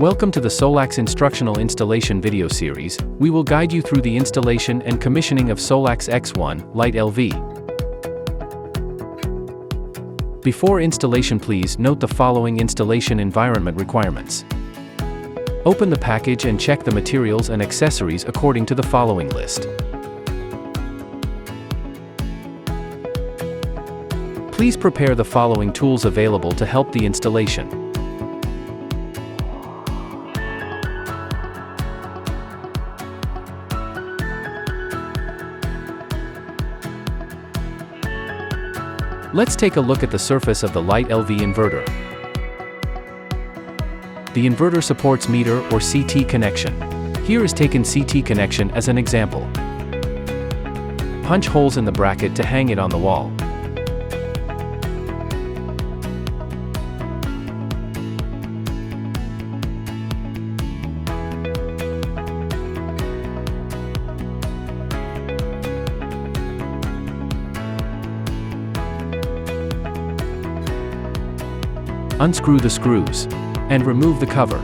Welcome to the Solax Instructional Installation video series. We will guide you through the installation and commissioning of Solax X1-Lite-LV. Before installation, please note the following installation environment requirements. Open the package and check the materials and accessories according to the following list. Please prepare the following tools available to help the installation. Let's take a look at the surface of the Lite-LV inverter. The inverter supports meter or CT connection. Here is taken CT connection as an example. Punch holes in the bracket to hang it on the wall. Unscrew the screws and remove the cover.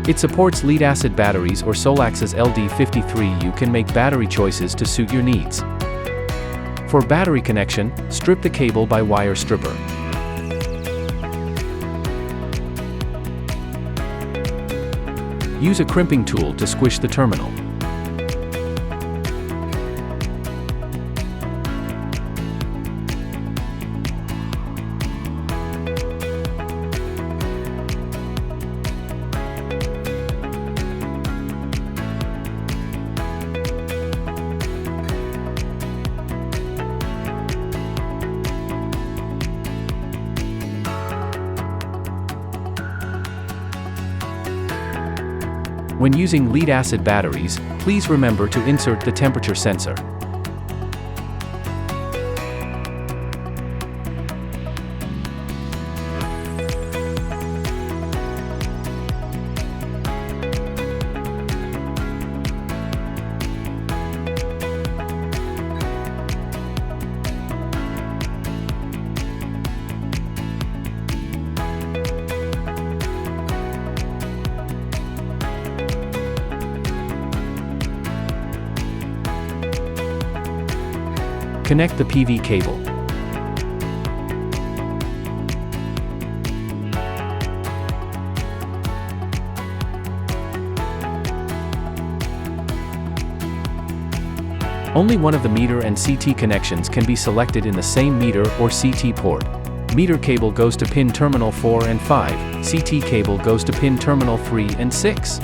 It supports lead-acid batteries or Solax's LD53. You can make battery choices to suit your needs. For battery connection, strip the cable by wire stripper. Use a crimping tool to squish the terminal. When using lead-acid batteries, please remember to insert the temperature sensor. Connect the PV cable. Only one of the meter and CT connections can be selected in the same meter or CT port. Meter cable goes to pin terminal 4 and 5, CT cable goes to pin terminal 3 and 6.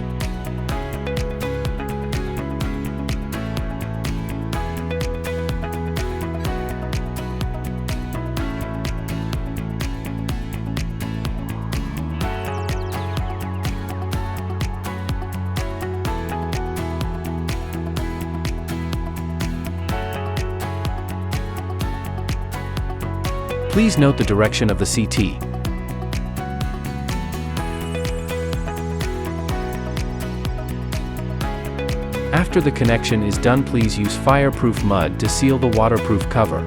Please note the direction of the CT. After the connection is done, please use fireproof mud to seal the waterproof cover.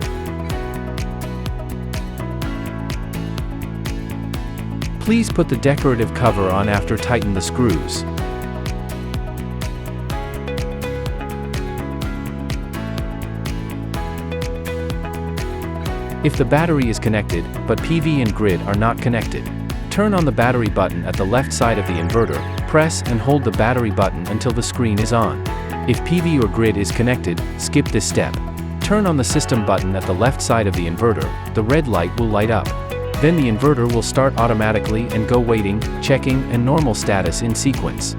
Please put the decorative cover on after tighten the screws. If the battery is connected, but PV and grid are not connected, turn on the battery button at the left side of the inverter, press and hold the battery button until the screen is on. If PV or grid is connected, skip this step. turn on the system button at the left side of the inverter, the red light will light up. Then the inverter will start automatically and go waiting, checking, and normal status in sequence.